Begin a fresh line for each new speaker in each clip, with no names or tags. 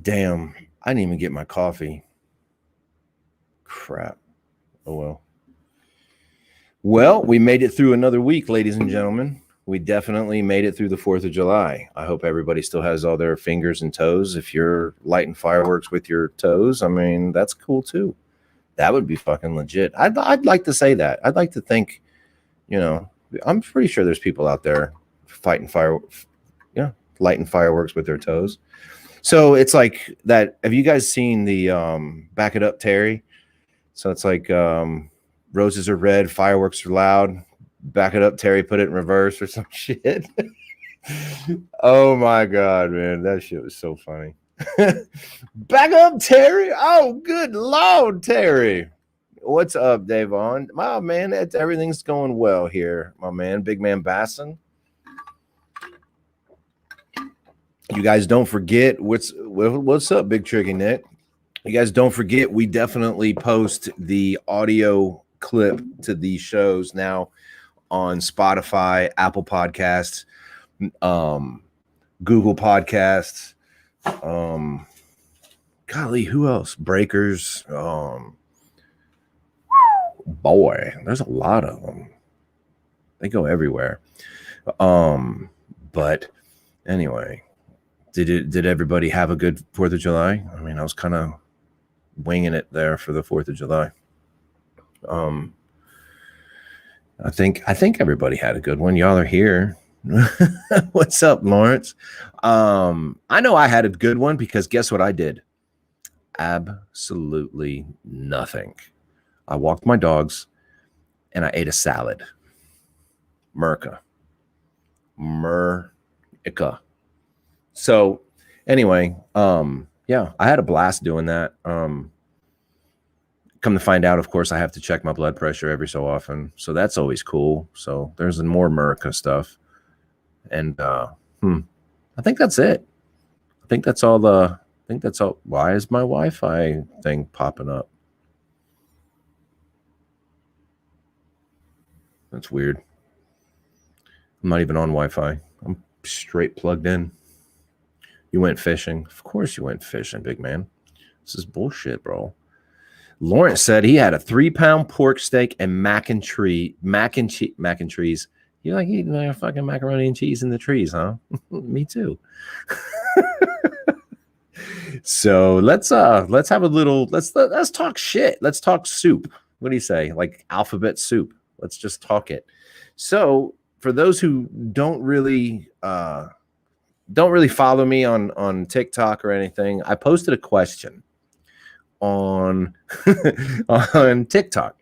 Damn, I didn't even get my coffee. Crap. Oh well. Well, we made it through another week, ladies and gentlemen. We definitely made it through the 4th of July. I hope everybody still has all their fingers and toes. If you're lighting fireworks with your toes, I mean, that's cool too. That would be fucking legit. I'd like to say that. I'd like to think, I'm pretty sure there's people out there lighting fireworks with their toes. So it's like that. Have you guys seen the Back It Up, Terry? So it's like roses are red, fireworks are loud. Back it up, Terry, put it in reverse or some shit. Oh my God, man. That shit was so funny. Back up, Terry. Oh, good Lord, Terry. What's up, Davon? My man, everything's going well here, my man. Big man Basson. You guys don't forget what's up, Big Tricky Nick. You guys don't forget, we definitely post the audio clip to these shows now on Spotify, Apple Podcasts, Google Podcasts, golly, who else? Breakers. Boy, there's a lot of them. They go everywhere. But anyway, did everybody have a good 4th of July? I mean, I was kind of winging it there for the 4th of July. I think everybody had a good one. Y'all are here. What's up, Lawrence? I know I had a good one because guess what I did? Absolutely nothing. I walked my dogs and I ate a salad. Merca. So anyway, yeah, I had a blast doing that. Come to find out, of course, I have to check my blood pressure every so often. So that's always cool. So there's more Merca stuff. And I think that's it. I think that's all. Why is my Wi-Fi thing popping up? That's weird. I'm not even on Wi-Fi. I'm straight plugged in. You went fishing. Of course you went fishing, big man. This is bullshit, bro. Lawrence said he had a 3-pound pork steak and mac and trees. You like eating fucking macaroni and cheese in the trees, huh? Me too. So let's have a little. Let's talk shit. Let's talk soup. What do you say? Like alphabet soup. Let's just talk it. So for those who don't really follow me on TikTok or anything, I posted a question on on TikTok,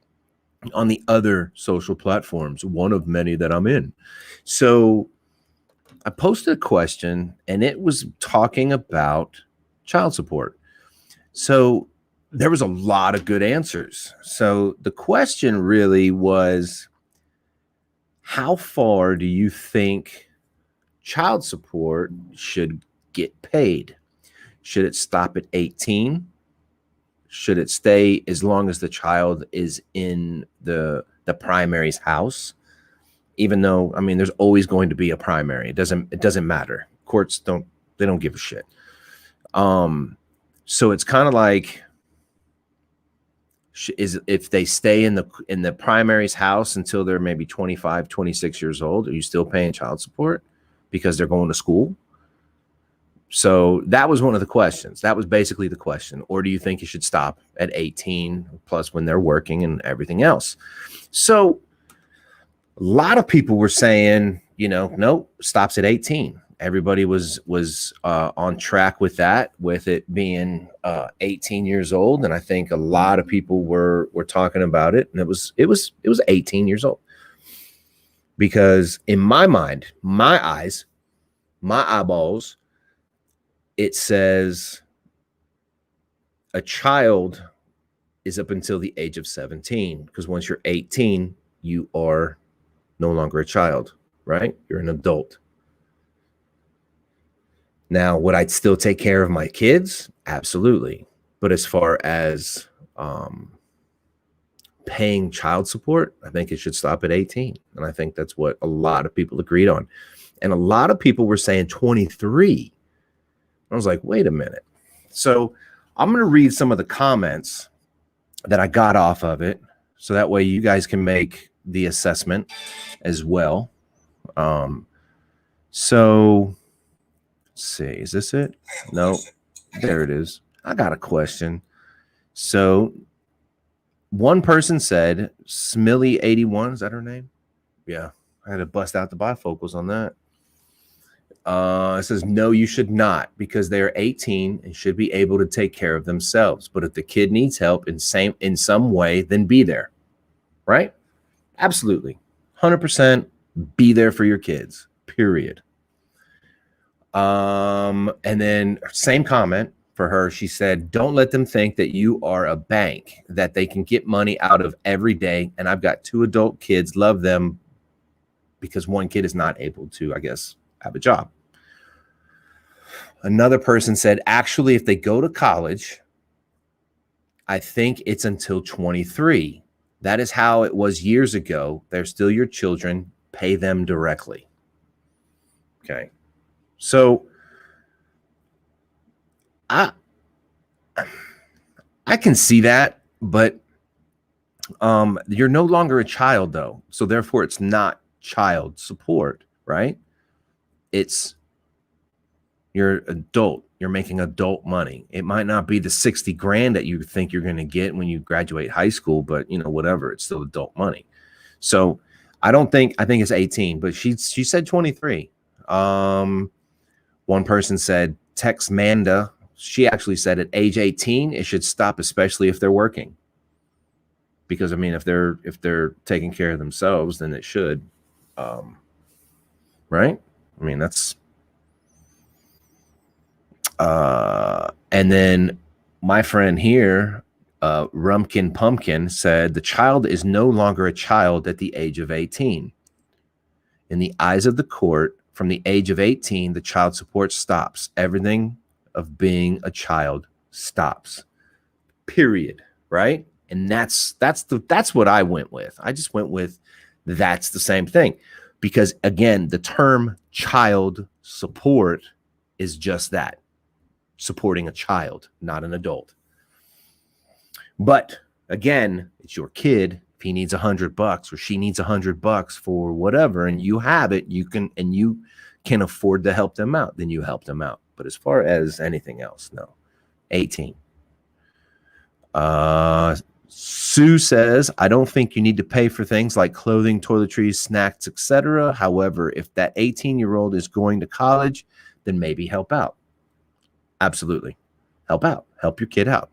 on the other social platforms, one of many that I'm in. So I posted a question and it was talking about child support. So there was a lot of good answers. So the question really was, how far do you think child support should get paid? Should it stop at 18? Should it stay as long as the child is in the primary's house? Even though, I mean, there's always going to be a primary. It doesn't matter. Courts don't give a shit. So it's kind of like, if they stay in the primary's house until they're maybe 25, 26 years old, are you still paying child support because they're going to school? So that was one of the questions. That was basically the question. Or do you think you should stop at 18 plus when they're working and everything else? So a lot of people were saying, nope, stops at 18. Everybody was on track with that, with it being 18 years old. And I think a lot of people were talking about it. And it was 18 years old. Because in my mind, my eyes, my eyeballs, it says a child is up until the age of 17, because once you're 18, you are no longer a child, right? You're an adult. Now, would I still take care of my kids? Absolutely. But as far as paying child support, I think it should stop at 18. And I think that's what a lot of people agreed on. And a lot of people were saying 23. I was like, wait a minute. So I'm going to read some of the comments that I got off of it, so that way you guys can make the assessment as well. So let's see, is this it? No, there it is. I got a question. So one person said, Smilly81, is that her name? Yeah, I had to bust out the bifocals on that. It says, no, you should not, because they are 18 and should be able to take care of themselves. But if the kid needs help in some way, then be there. Right? Absolutely. 100% be there for your kids, period. And then same comment for her. She said, don't let them think that you are a bank that they can get money out of every day. And I've got 2 adult kids, love them, because one kid is not able to, I guess, have a job. Another person said, actually, if they go to college, I think it's until 23. That is how it was years ago. They're still your children. Pay them directly. Okay. So I can see that, but you're no longer a child, though. So therefore, it's not child support, right? It's you're adult. You're making adult money. It might not be the 60 grand that you think you're going to get when you graduate high school, but whatever, it's still adult money. So I think it's 18, but she said 23. One person said, text Manda. She actually said at age 18, it should stop, especially if they're working. Because I mean, if they're taking care of themselves, then it should. Right? I mean, that's and then my friend here, Rumpkin Pumpkin, said the child is no longer a child at the age of 18. In the eyes of the court, from the age of 18, the child support stops. Everything of being a child stops. Period. Right? And that's what I went with. I just went with that's the same thing. Because again, the term child support is just that. Supporting a child, not an adult. But again, it's your kid. If he needs $100 or she needs $100 for whatever, and you have it, you can afford to help them out, then you help them out. But as far as anything else, no. 18. Sue says, I don't think you need to pay for things like clothing, toiletries, snacks, etc. However, if that 18-year-old is going to college, then maybe help out. Absolutely. Help out. Help your kid out.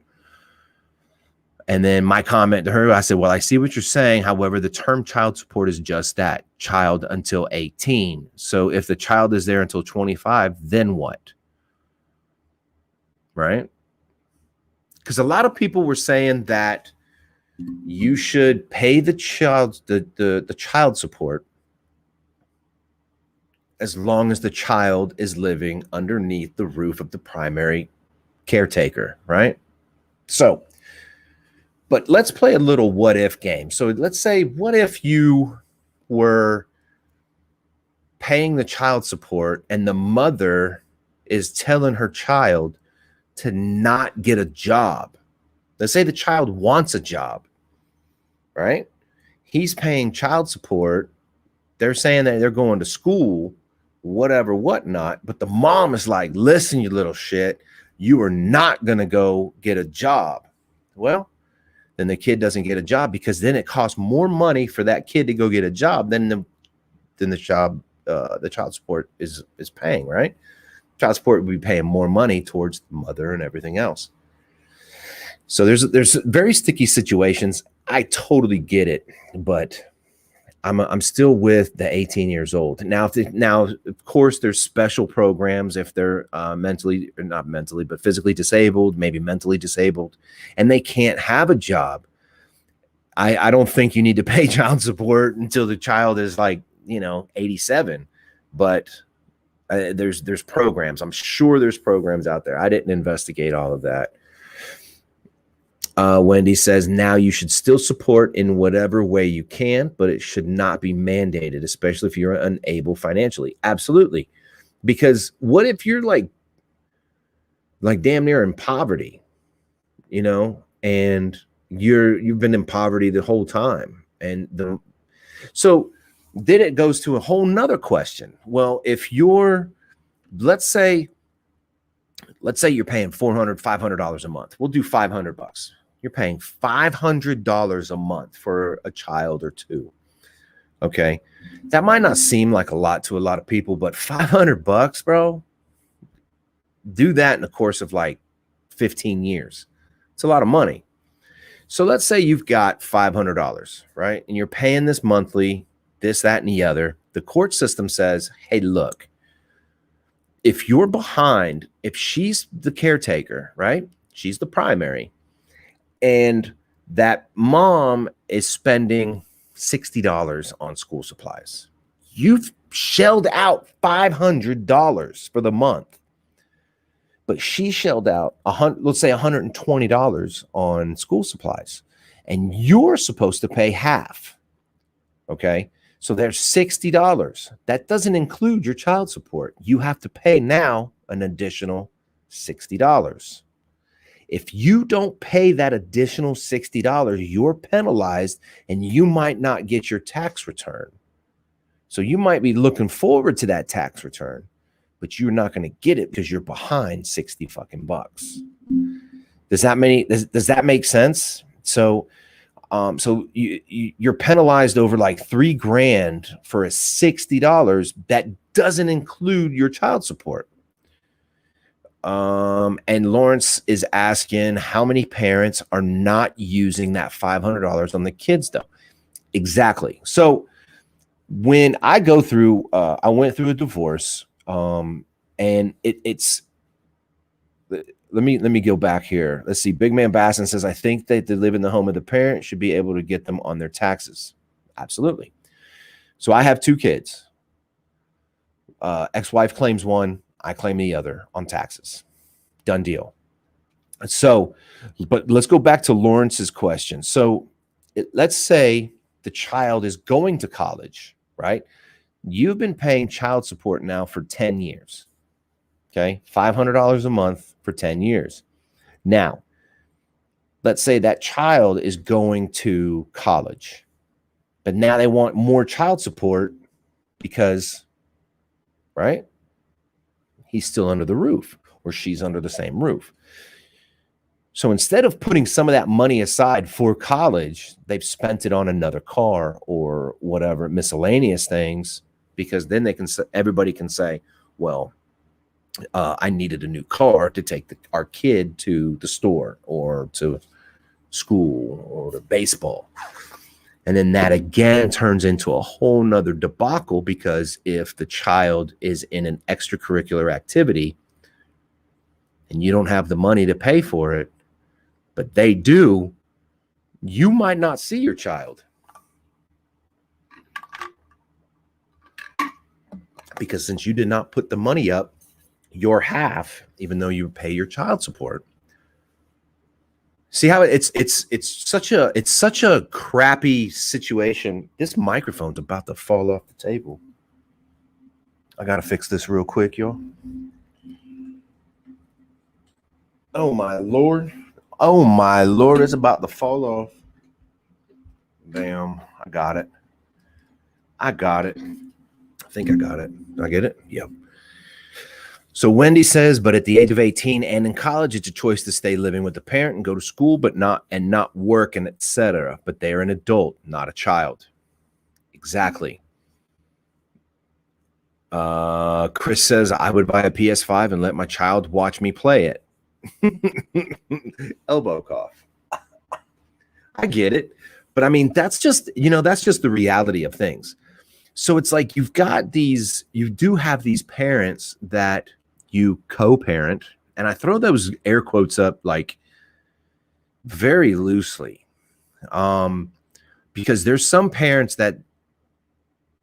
And then my comment to her, I said, well, I see what you're saying. However, the term child support is just that, child until 18. So if the child is there until 25, then what? Right? Because a lot of people were saying that you should pay the child the child support as long as the child is living underneath the roof of the primary caretaker, right? So, but let's play a little what if game. So let's say, what if you were paying the child support and the mother is telling her child to not get a job? Let's say the child wants a job, right? He's paying child support. They're saying that they're going to school, whatever, whatnot. But the mom is like, listen, you little shit, you are not going to go get a job. Well, then the kid doesn't get a job, because then it costs more money for that kid to go get a job than the child support is paying, right? Child support would be paying more money towards the mother and everything else. So there's very sticky situations. I totally get it, but I'm still with the 18 years old. Now, of course, there's special programs if they're mentally, or not mentally, but physically disabled, maybe mentally disabled, and they can't have a job. I don't think you need to pay child support until the child is like, 87. But there's programs. I'm sure there's programs out there. I didn't investigate all of that. Wendy says, now you should still support in whatever way you can, but it should not be mandated, especially if you're unable financially. Absolutely. Because what if you're like, like damn near in poverty, you know, and you've been in poverty the whole time. And so then it goes to a whole nother question. Well, if you're, let's say you're paying $400 a month. We'll do $500. You're paying $500 a month for a child or two. Okay. That might not seem like a lot to a lot of people, but $500, bro, do that in the course of like 15 years. It's a lot of money. So let's say you've got $500, right? And you're paying this monthly, this, that, and the other. The court system says, hey, look, if you're behind, if she's the caretaker, right? She's the primary, and that mom is spending $60 on school supplies. You've shelled out $500 for the month, but she shelled out let's say $120 on school supplies, and you're supposed to pay half. Okay. So there's $60. That doesn't include your child support. You have to pay now an additional $60. If you don't pay that additional $60, you're penalized and you might not get your tax return. So you might be looking forward to that tax return, but you're not going to get it because you're behind 60 fucking bucks. Does that make sense? So you're penalized over like $3,000 for a $60 that doesn't include your child support. And Lawrence is asking how many parents are not using that $500 on the kids though. Exactly. So when I go through, I went through a divorce, and it's, let me go back here. Let's see. Big Man Basson says, I think that they live in the home of the parent should be able to get them on their taxes. Absolutely. So I have two kids. Ex-wife claims one. I claim the other on taxes. Done deal. So, but let's go back to Lawrence's question. So let's say the child is going to college, right? You've been paying child support now for 10 years. Okay. $500 a month for 10 years. Now, let's say that child is going to college, but now they want more child support because, right? He's still under the roof or she's under the same roof. So instead of putting some of that money aside for college, they've spent it on another car or whatever, miscellaneous things, because then everybody can say, well, I needed a new car to take our kid to the store or to school or to baseball. And then that again turns into a whole nother debacle, because if the child is in an extracurricular activity and you don't have the money to pay for it, but they do, you might not see your child. Because since you did not put the money up, your half, even though you pay your child support. See how it's such a crappy situation. This microphone's about to fall off the table. I gotta fix this real quick, y'all. Oh my lord. Oh my lord, it's about to fall off. Damn, I got it. I think I got it. Did I get it? Yep. So Wendy says, but at the age of 18 and in college, it's a choice to stay living with the parent and go to school, but not work and etc. But they're an adult, not a child. Exactly. Chris says, I would buy a PS5 and let my child watch me play it. Elbow cough. I get it. But I mean, that's just the reality of things. So it's like you do have these parents that you co-parent, and I throw those air quotes up like very loosely, because there's some parents that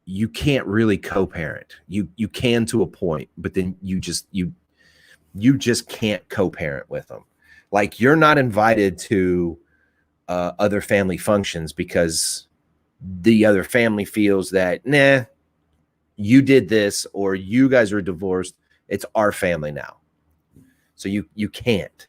you can't really co-parent. You can to a point, but then you just can't co-parent with them. Like, you're not invited to other family functions because the other family feels that, nah, you did this, or you guys are divorced. It's our family now. So you can't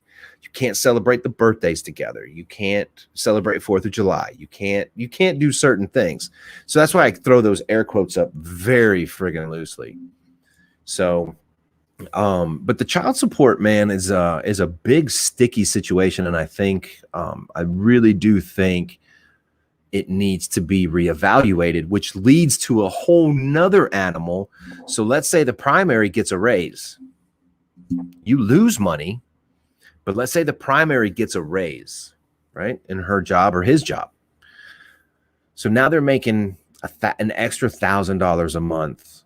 celebrate the birthdays together. You can't celebrate 4th of July. You can't do certain things. So that's why I throw those air quotes up very friggin' loosely. So but the child support, man, is a big sticky situation, and I think I really do think it needs to be reevaluated, which leads to a whole nother animal. So let's say the primary gets a raise. You lose money, but let's say the primary gets a raise, right, in her job or his job. So now they're making an extra $1,000 a month.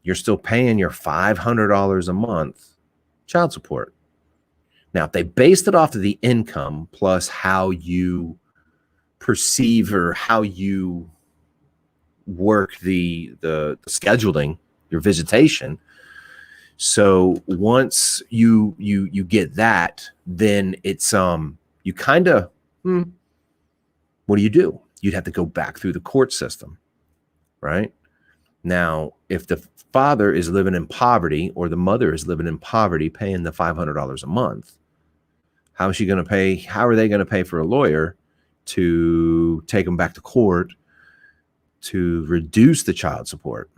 You're still paying your $500 a month child support. Now, if they based it off of the income plus how you perceive or how you work the scheduling, your visitation. So once you get that, then it's you kind of what do? You'd have to go back through the court system, right? Now, if the father is living in poverty or the mother is living in poverty, paying the $500 a month, how is she going to pay? How are they going to pay for a lawyer to take them back to court to reduce the child support?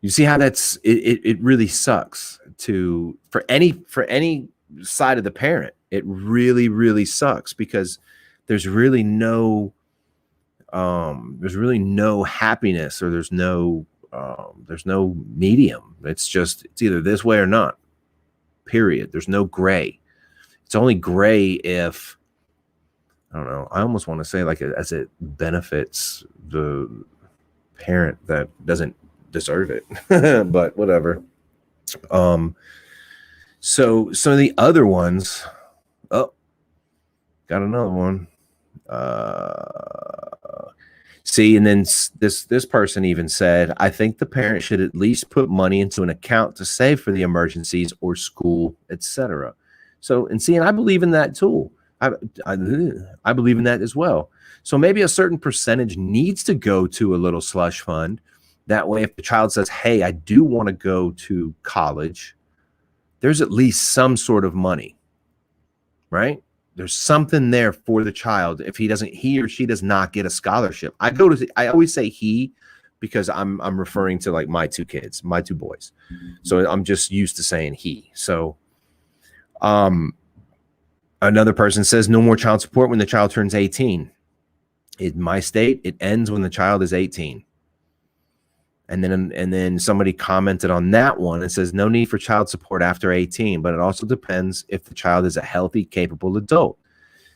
You see how it really sucks for any side of the parent. It really, really sucks because there's really no happiness, or there's no medium. It's either this way or not, period. There's no gray. It's only gray if, I don't know, I almost want to say like as it benefits the parent that doesn't deserve it, but whatever. So some of the other ones, got another one. See, and then this person even said, I think the parent should at least put money into an account to save for the emergencies or school, etc. So, and see, and I believe in that too. I believe in that as well. So maybe a certain percentage needs to go to a little slush fund. That way, if the child says, hey, I do want to go to college, there's at least some sort of money, right? There's something there for the child. If he or she does not get a scholarship, I always say he, because I'm referring to like my two kids, my two boys. So I'm just used to saying he. So, another person says no more child support when the child turns 18. In my state, it ends when the child is 18. And then somebody commented on that one and says no need for child support after 18, but it also depends if the child is a healthy, capable adult.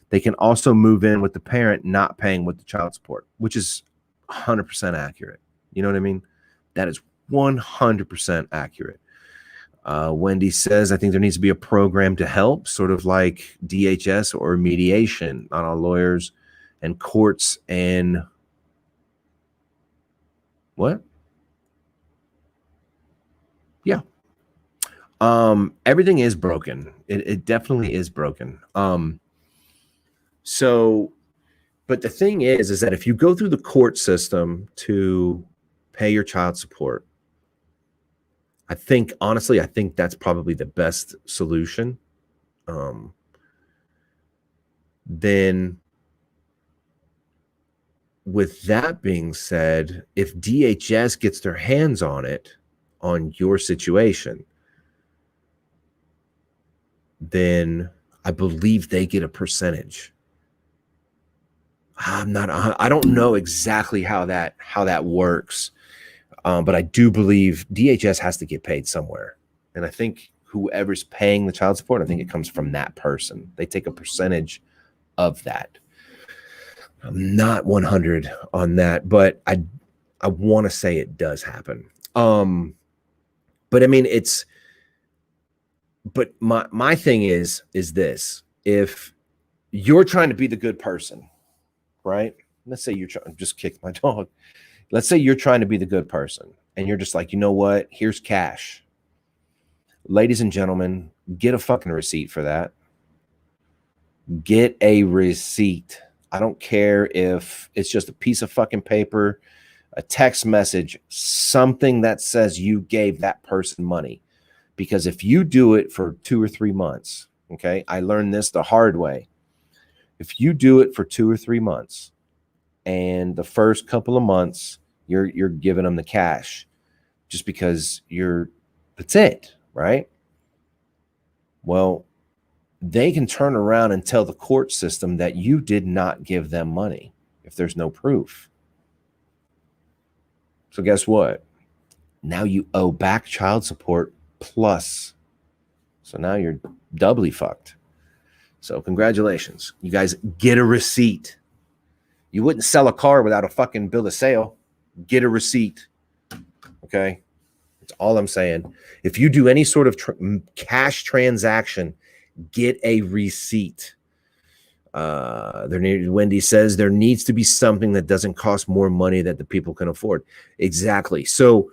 They can also move in with the parent not paying with the child support, which is 100% accurate. You know what I mean? That is 100% accurate. Wendy says, I think there needs to be a program to help, sort of like DHS or mediation on all lawyers and courts and what? Yeah. Everything is broken. It definitely is broken. So, but the thing is that if you go through the court system to pay your child support, I think that's probably the best solution. Then with that being said, if DHS gets their hands on it, on your situation, then I believe they get a percentage. I don't know exactly how that works. But I do believe DHS has to get paid somewhere. And I think whoever's paying the child support, I think it comes from that person. They take a percentage of that. I'm not 100 on that, but I want to say it does happen. But I mean, but my thing is this: if you're trying to be the good person, right? Let's say you're trying, just kick my dog. Let's say you're trying to be the good person and you're just like, you know what? Here's cash. Ladies and gentlemen, get a fucking receipt for that. Get a receipt. I don't care if it's just a piece of fucking paper, a text message, something that says you gave that person money. Because if you do it for 2 or 3 months, okay, I learned this the hard way. If you do it for 2 or 3 months, and the first couple of months you're giving them the cash, just because that's it, right? Well, they can turn around and tell the court system that you did not give them money if there's no proof. So guess what? Now you owe back child support plus. So now you're doubly fucked. So congratulations. You guys get a receipt. You wouldn't sell a car without a fucking bill of sale. Get a receipt. Okay? That's all I'm saying. If you do any sort of cash transaction, get a receipt. Wendy says there needs to be something that doesn't cost more money that the people can afford. Exactly. So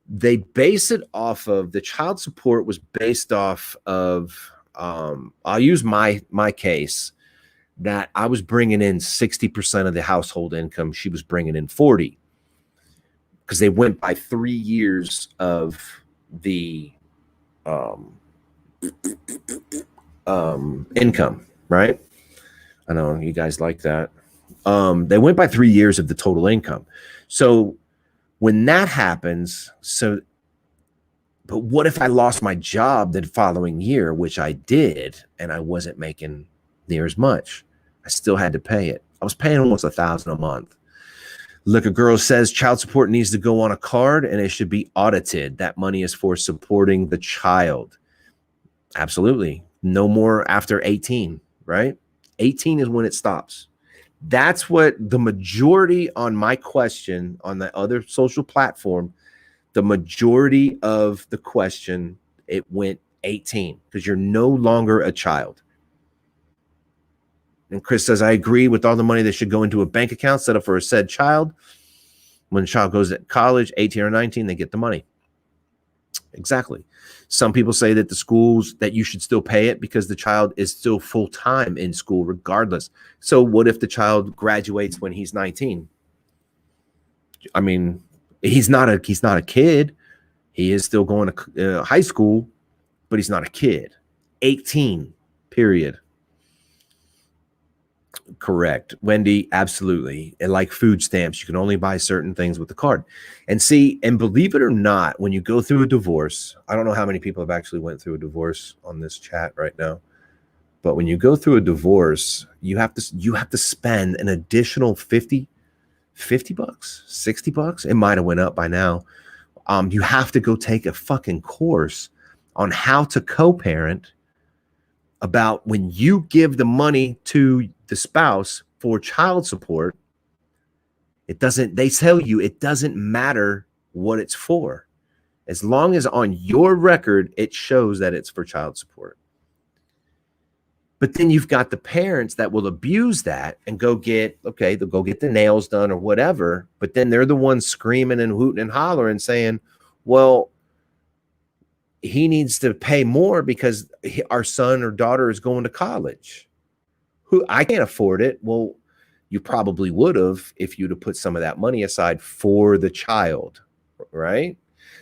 they base it off of, the child support was based off of, I'll use my case, that I was bringing in 60% of the household income. She was bringing in 40, because they went by 3 years of the income, right? I know you guys like that. They went by 3 years of the total income. So when that happens, but what if I lost my job the following year, which I did, and I wasn't making near as much? I still had to pay it. I was paying almost $1,000 a month. Look, a girl says child support needs to go on a card and it should be audited. That money is for supporting the child. Absolutely. No more after 18, right? 18 is when it stops. That's what the majority on my question on the other social platform, the majority of the question, it went 18, because you're no longer a child. And Chris says, I agree with all the money that should go into a bank account set up for a said child. When the child goes to college, 18 or 19, they get the money. Exactly. Some people say that the schools, that you should still pay it because the child is still full-time in school regardless. So what if the child graduates when he's 19? I mean, he's not a kid. He is still going to high school, but he's not a kid. 18, period. Correct. Wendy, absolutely. And like food stamps, you can only buy certain things with the card. And see, and believe it or not, when you go through a divorce, I don't know how many people have actually went through a divorce on this chat right now, but when you go through a divorce, you have to spend an additional 50 bucks, 60 bucks. It might have went up by now. You have to go take a fucking course on how to co-parent, about when you give the money to the spouse for child support, they tell you it doesn't matter what it's for, as long as on your record it shows that it's for child support. But then you've got the parents that will abuse that and they'll go get the nails done or whatever, but then they're the ones screaming and hooting and hollering saying, well, he needs to pay more because our son or daughter is going to college. I can't afford it. Well, you probably would have if you'd have put some of that money aside for the child, right?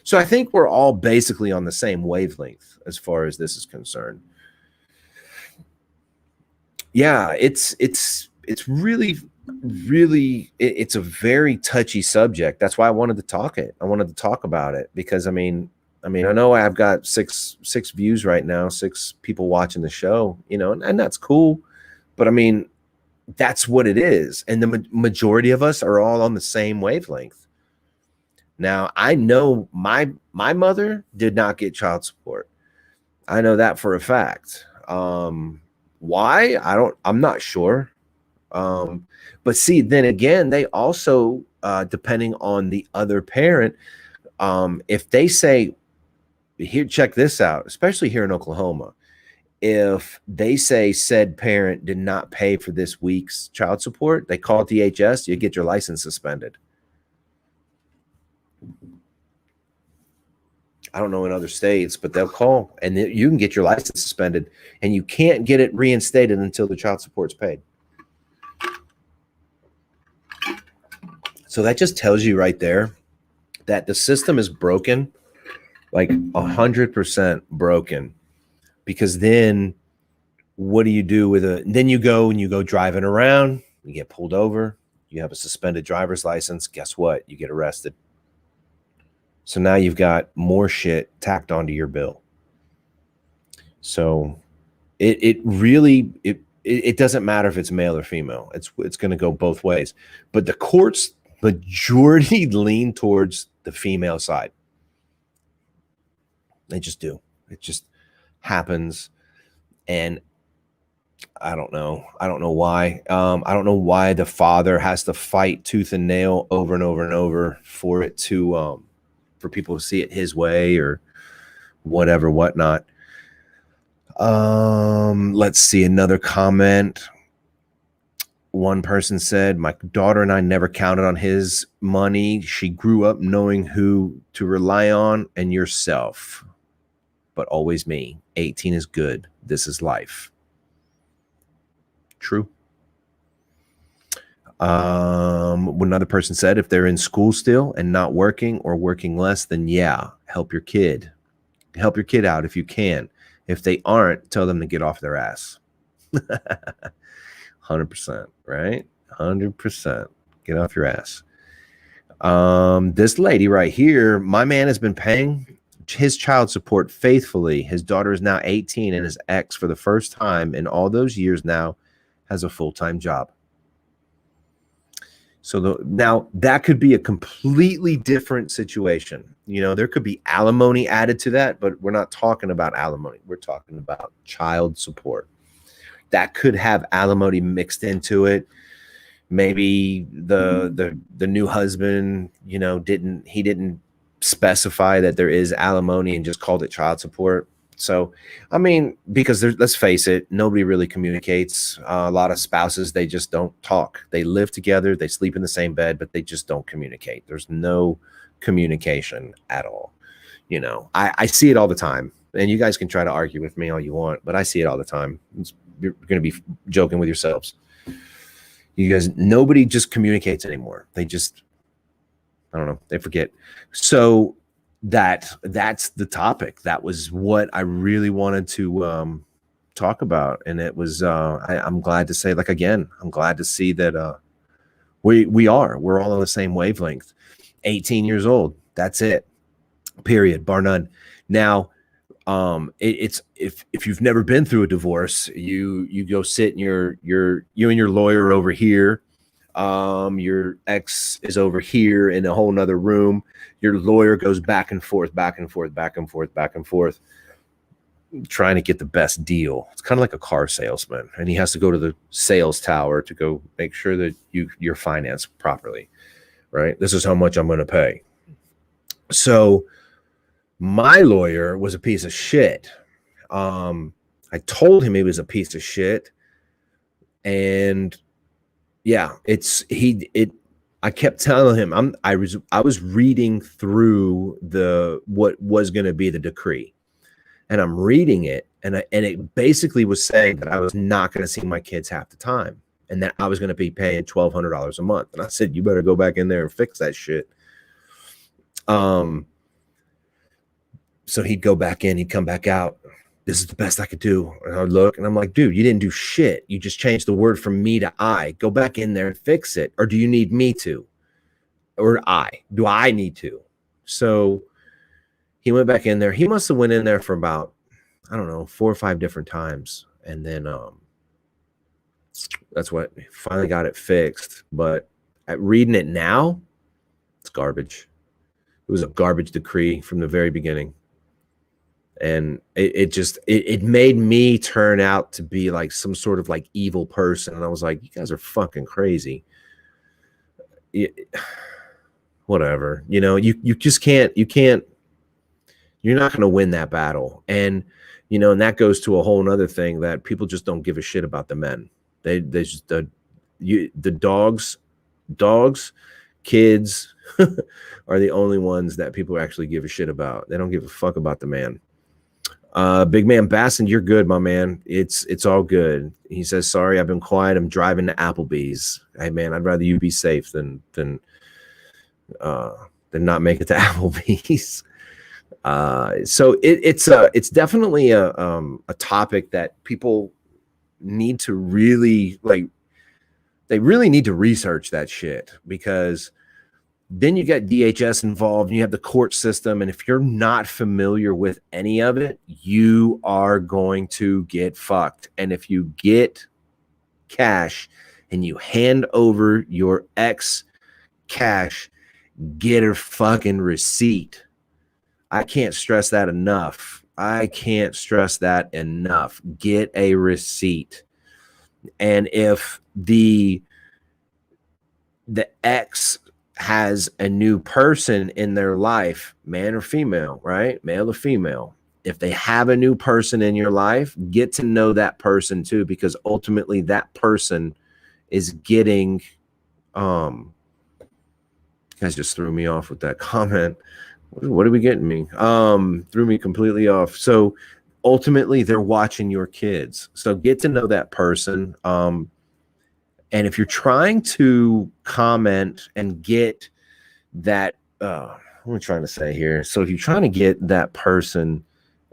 So I think we're all basically on the same wavelength as far as this is concerned. Yeah, it's really, really, it's a very touchy subject. That's why I wanted to talk about it, because I mean, I know I've got six views right now, 6 people watching the show, and that's cool. But I mean, that's what it is. And the majority of us are all on the same wavelength. Now, I know my mother did not get child support. I know that for a fact. Why? I'm not sure. But see, then again, they also, depending on the other parent, if they say, here, check this out, especially here in Oklahoma, if they say said parent did not pay for this week's child support, they call DHS, you get your license suspended. I don't know in other states, but they'll call and you can get your license suspended, and you can't get it reinstated until the child support's paid. So that just tells you right there that the system is broken. like 100% broken. Because then what do you do with then you go driving around, you get pulled over, you have a suspended driver's license. Guess what? You get arrested. So now you've got more shit tacked onto your bill. So it really doesn't matter if it's male or female. It's going to go both ways. But the courts majority lean towards the female side. They just do. It just happens. And I don't know why. I don't know why the father has to fight tooth and nail over and over and over for it to for people to see it his way or whatever, whatnot. Let's see another comment. One person said, my daughter and I never counted on his money. She grew up knowing who to rely on and yourself, but always me. 18 is good. This is life. True. Another person said, if they're in school still and not working or working less, then yeah, help your kid. Help your kid out if you can. If they aren't, tell them to get off their ass. 100%, right? 100%. Get off your ass. This lady right here, my man has been paying his child support faithfully. His daughter is now 18 and his ex, for the first time in all those years now, has a full-time job. So now that could be a completely different situation. You know, there could be alimony added to that, but we're not talking about alimony. We're talking about child support. That could have alimony mixed into it. Maybe the new husband, you know, didn't specify that there is alimony and just called it child support. So, I mean, because let's face it, nobody really communicates. A lot of spouses, they just don't talk. They live together, they sleep in the same bed, but they just don't communicate. There's no communication at all. You know, I see it all the time, and you guys can try to argue with me all you want, but I see it all the time. You're going to be joking with yourselves. You guys, nobody just communicates anymore. They just, I don't know, they forget. So that's the topic. That was what I really wanted to talk about. And it was, I'm glad to say, like, again, I'm glad to see that we're all on the same wavelength. 18 years old. That's it. Period. Bar none. Now, it's if you've never been through a divorce, you go sit and you and your lawyer over here. Your ex is over here in a whole nother room. Your lawyer goes back and forth, back and forth, back and forth, back and forth, trying to get the best deal. It's kind of like a car salesman, and he has to go to the sales tower to go make sure that you're financed properly, right? This is how much I'm going to pay. So my lawyer was a piece of shit. I told him he was a piece of shit, and yeah, I kept telling him I was reading through what was going to be the decree, and I'm reading it, and it basically was saying that I was not going to see my kids half the time, and that I was going to be paying $1,200 a month. And I said, you better go back in there and fix that shit. So he'd go back in, he'd come back out. This is the best I could do. And I'd look, and I'm like, dude, you didn't do shit. You just changed the word from me to I. Go back in there and fix it. Or do you need me to? Or do I need to? So he went back in there. He must have went in there for about, I don't know, 4 or 5 different times. And then that's what finally got it fixed. But at reading it now, it's garbage. It was a garbage decree from the very beginning. And it made me turn out to be like some sort of like evil person. And I was like, you guys are fucking crazy. Whatever, you know, you just can't, you're not going to win that battle. And, you know, and that goes to a whole nother thing, that people just don't give a shit about the men. They just, the dogs, kids are the only ones that people actually give a shit about. They don't give a fuck about the man. Big man Basson, you're good, my man. It's all good. He says, sorry, I've been quiet. I'm driving to Applebee's. Hey man, I'd rather you be safe than not make it to Applebee's. So it's definitely a topic that people need to really like. They really need to research that shit, because then you get DHS involved and you have the court system. And if you're not familiar with any of it, you are going to get fucked. And if you get cash and you hand over your ex cash, get a fucking receipt. I can't stress that enough. I can't stress that enough. Get a receipt. And if the ex has a new person in their life, man or female, right? Male or female. If they have a new person in your life, get to know that person too, because ultimately that person is getting, you guys just threw me off with that comment. What are we getting me? Threw me completely off. So ultimately they're watching your kids. So get to know that person. And if you're trying to comment and get that, what am I trying to say here? So if you're trying to get that person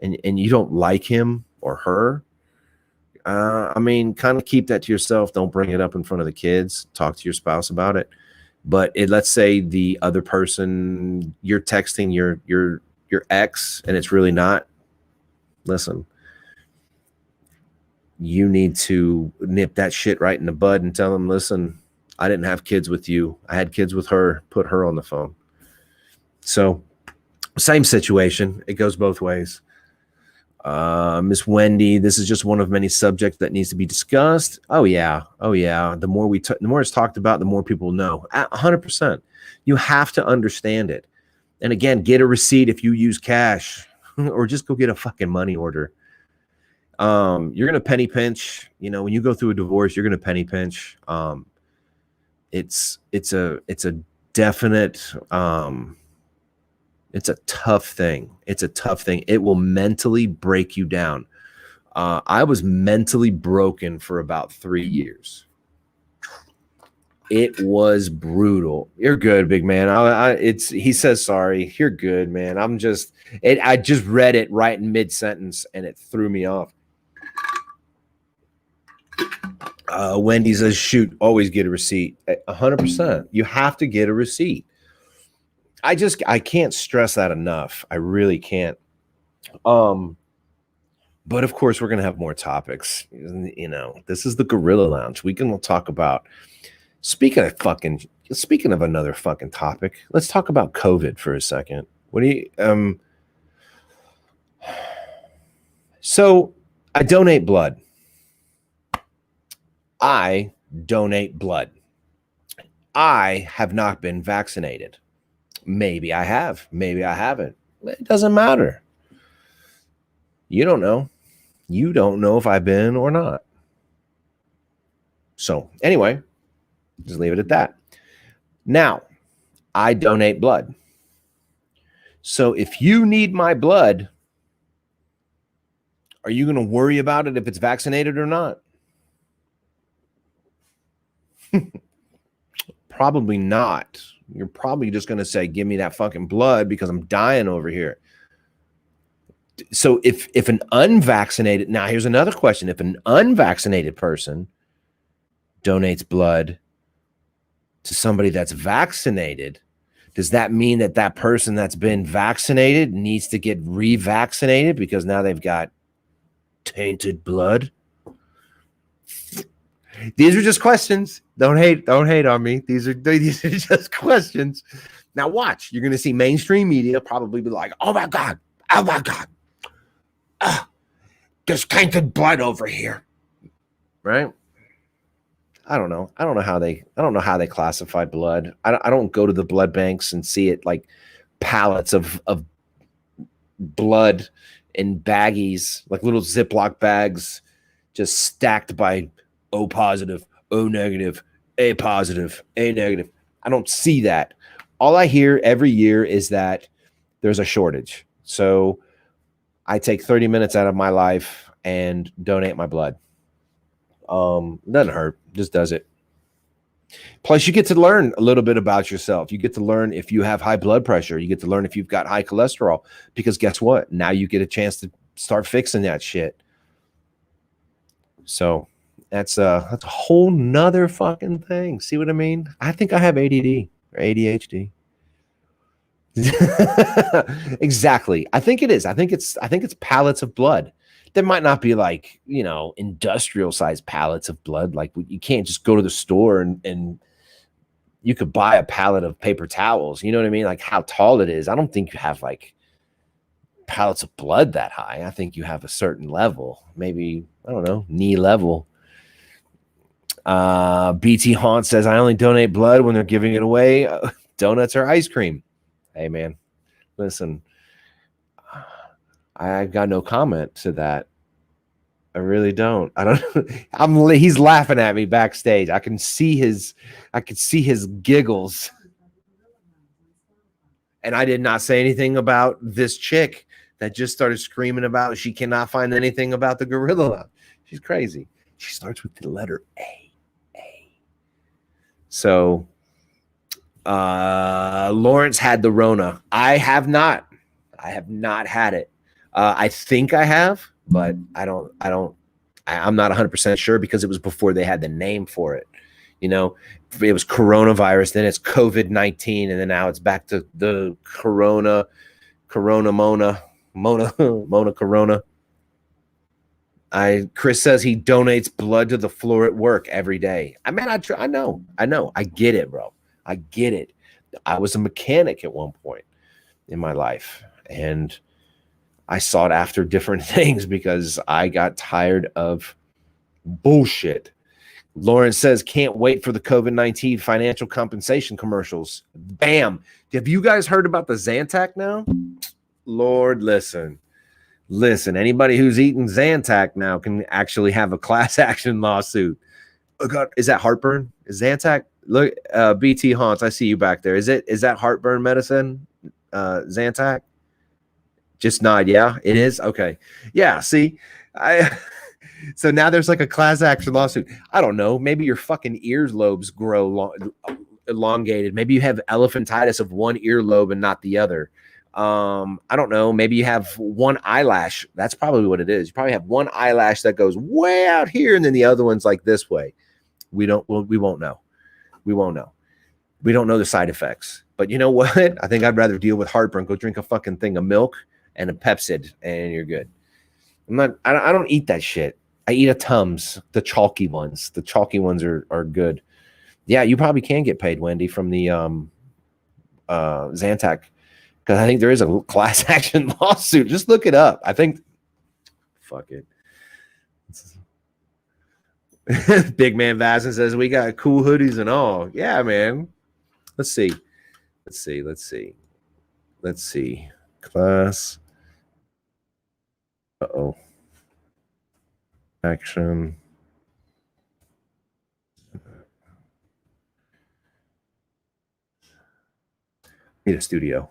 and you don't like him or her, I mean, kind of keep that to yourself. Don't bring it up in front of the kids. Talk to your spouse about it. But let's say the other person, you're texting your ex and it's really not. Listen, you need to nip that shit right in the bud and tell them, listen, I didn't have kids with you. I had kids with her. Put her on the phone. So same situation. It goes both ways. Miss Wendy, this is just one of many subjects that needs to be discussed. Oh yeah. The more the more it's talked about, the more people know. 100%. You have to understand it. And again, get a receipt if you use cash, or just go get a fucking money order. You're gonna penny pinch. You know, when you go through a divorce, you're gonna penny pinch. It's a definite. It's a tough thing. It's a tough thing. It will mentally break you down. I was mentally broken for about 3 years. It was brutal. You're good, big man. He says sorry. You're good, man. I just read it right in mid sentence and it threw me off. Wendy says, shoot, always get a receipt. 100%. You have to get a receipt. I can't stress that enough. I really can't. But of course, we're going to have more topics. You know, this is the Gorilla Lounge. We'll talk about, speaking of another fucking topic, let's talk about COVID for a second. So I donate blood. I donate blood. I have not been vaccinated. Maybe I have. Maybe I haven't. It doesn't matter. You don't know. You don't know if I've been or not. So anyway, just leave it at that. Now, I donate blood. So if you need my blood, are you going to worry about it if it's vaccinated or not? Probably not. You're probably just going to say, give me that fucking blood because I'm dying over here. So if an unvaccinated, now here's another question. If an unvaccinated person donates blood to somebody that's vaccinated, does that mean that that person that's been vaccinated needs to get revaccinated because now they've got tainted blood? These are just questions. Don't hate on me. These are just questions. Now watch. You're going to see mainstream media probably be like, oh my God. There's tainted blood over here. Right? I don't know. I don't know how they classify blood. I don't go to the blood banks and see it like pallets of blood in baggies, like little Ziploc bags, just stacked by O positive, O negative, A positive, A negative. I don't see that. All I hear every year is that there's a shortage. So I take 30 minutes out of my life and donate my blood. Doesn't hurt, just does it. Plus, you get to learn a little bit about yourself. You get to learn if you have high blood pressure. You get to learn if you've got high cholesterol. Because guess what? Now you get a chance to start fixing that shit. So that's a whole nother fucking thing. See what I mean? I think I have ADD or ADHD. Exactly. I think it is. I think it's pallets of blood. There might not be like, industrial sized pallets of blood. Like you can't just go to the store and you could buy a pallet of paper towels. You know what I mean? Like how tall it is. I don't think you have like pallets of blood that high. I think you have a certain level, maybe, I don't know, knee level. BT Haunt says, I only donate blood when they're giving it away. Donuts or ice cream. Hey man, listen, I got no comment to that. I really don't. I don't. He's laughing at me backstage. I can see his giggles. And I did not say anything about this chick that just started screaming about she cannot find anything about the Gorilla Lounge. She's crazy. She starts with the letter A. So Lawrence had the Rona. I have not had it. I think I have, but I'm not 100% sure because it was before they had the name for it. It was coronavirus, then it's COVID-19, and then now it's back to the Mona Corona. Chris says he donates blood to the floor at work every day. I mean, I know. I get it, bro. I get it. I was a mechanic at one point in my life, and I sought after different things because I got tired of bullshit. Lawrence says, can't wait for the COVID-19 financial compensation commercials. Bam. Have you guys heard about the Zantac now? Lord, listen. Anybody who's eating Zantac now can actually have a class action lawsuit. Oh God, is that heartburn? Is Zantac? Look, BT Haunts, I see you back there. Is that heartburn medicine? Zantac? Just nod. Yeah, it is. Okay. Yeah. See, so now there's like a class action lawsuit. I don't know. Maybe your fucking earlobes grow elongated. Maybe you have elephantitis of one earlobe and not the other. I don't know. Maybe you have one eyelash. That's probably what it is. You probably have one eyelash that goes way out here, and then the other one's like this way. We won't know. We won't know. We don't know the side effects. But you know what? I think I'd rather deal with heartburn. Go drink a fucking thing of milk and a Pepsid, and you're good. I don't eat that shit. I eat a Tums, the chalky ones. The chalky ones are good. Yeah, you probably can get paid, Wendy, from the Zantac, because I think there is a class action lawsuit. Just look it up. I think. Fuck it. Big Man Vazen says we got cool hoodies and all. Yeah, man. Let's see. Class. Action. Need a studio.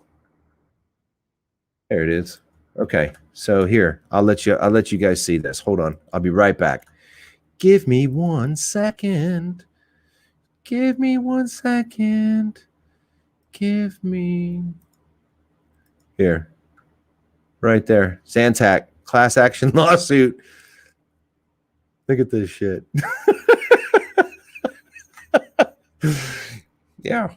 There it is. Okay. So here, I'll let you guys see this. Hold on. I'll be right back. Give me 1 second. Give me 1 second. Give me. Here. Right there. Zantac. Class action lawsuit. Look at this shit. Yeah.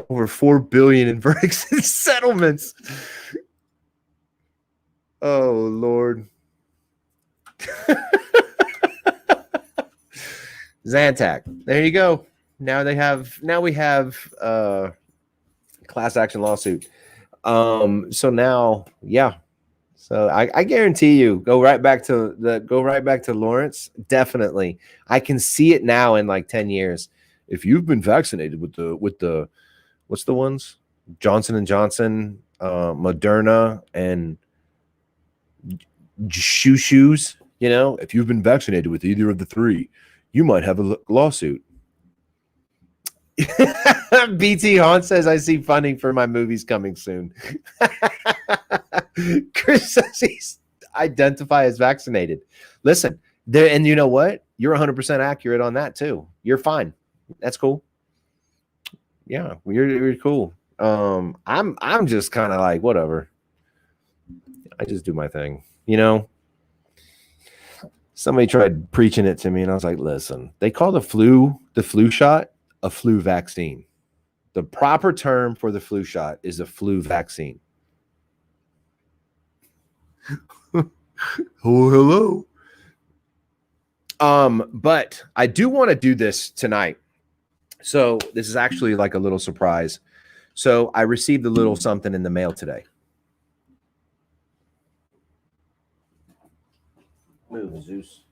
Over $4 billion in verdicts and settlements. Oh, Lord. Zantac. There you go. Now we have class action lawsuit. So now, yeah. So I guarantee you, go right back to Lawrence. Definitely. I can see it now in like 10 years. If you've been vaccinated with the what's the ones? Johnson & Johnson, Moderna, and shoes, if you've been vaccinated with either of the three, you might have a lawsuit. BT Haunt says, I see funding for my movies coming soon. Chris says he's identify as vaccinated. Listen, there, and you know what? you're 100% accurate on that too. You're fine. That's cool. Yeah, you're cool. I'm just kind of like whatever. I just do my thing, you know. Somebody tried preaching it to me, and I was like, listen, they call the flu shot a flu vaccine. The proper term for the flu shot is a flu vaccine. Oh, hello. But I do want to do this tonight. So this is actually like a little surprise. So I received a little something in the mail today. Move, Zeus.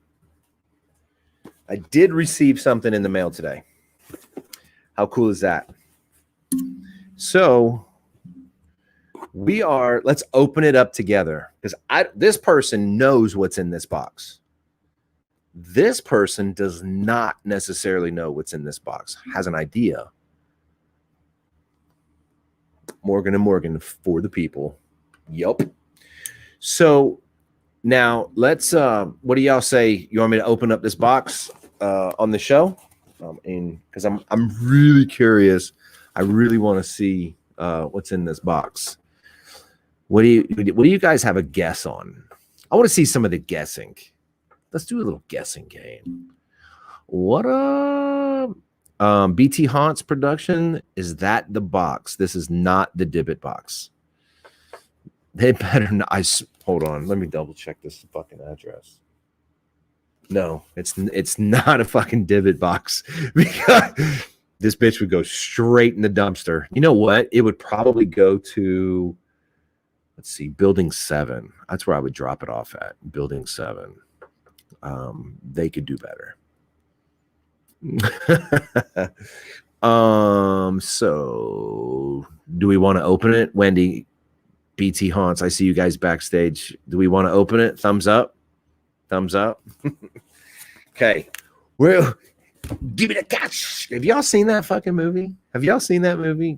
I did receive something in the mail today. How cool is that? So let's open it up together, because this person knows what's in this box. This person does not necessarily know what's in this box, has an idea. Morgan & Morgan for the people. Yup. So now let's, what do y'all say? You want me to open up this box on the show? And because I'm really curious. I really want to see what's in this box. What do you guys have a guess on? I want to see some of the guessing. Let's do a little guessing game. What BT Haunts production, is that the box? This is not the Dibbit box. They better not. Hold on, let me double check this fucking address. No, it's not a fucking Dibbit box, because this bitch would go straight in the dumpster. You know what? It would probably go to, let's see, Building 7. That's where I would drop it off at. Building 7. They could do better. So do we want to open it? Wendy, BT Haunts, I see you guys backstage. Do we want to open it? Thumbs up. Thumbs up. Okay. Well, give me the cash. Have y'all seen that fucking movie? Have y'all seen that movie?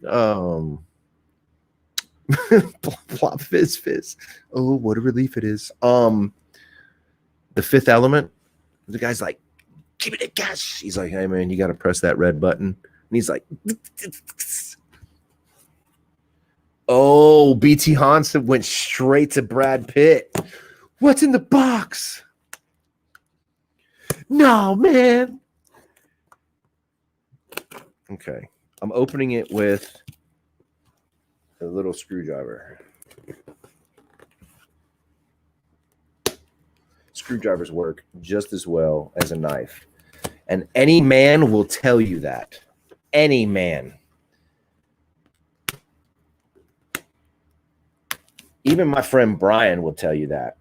Plop fizz fizz. Oh, what a relief it is. The Fifth Element. The guy's like, give me the cash. He's like, hey man, you got to press that red button. And he's like, oh, BT Hansen went straight to Brad Pitt. What's in the box? No, man. Okay. I'm opening it with a little screwdriver. Screwdrivers work just as well as a knife. And any man will tell you that. Any man. Even my friend Brian will tell you that.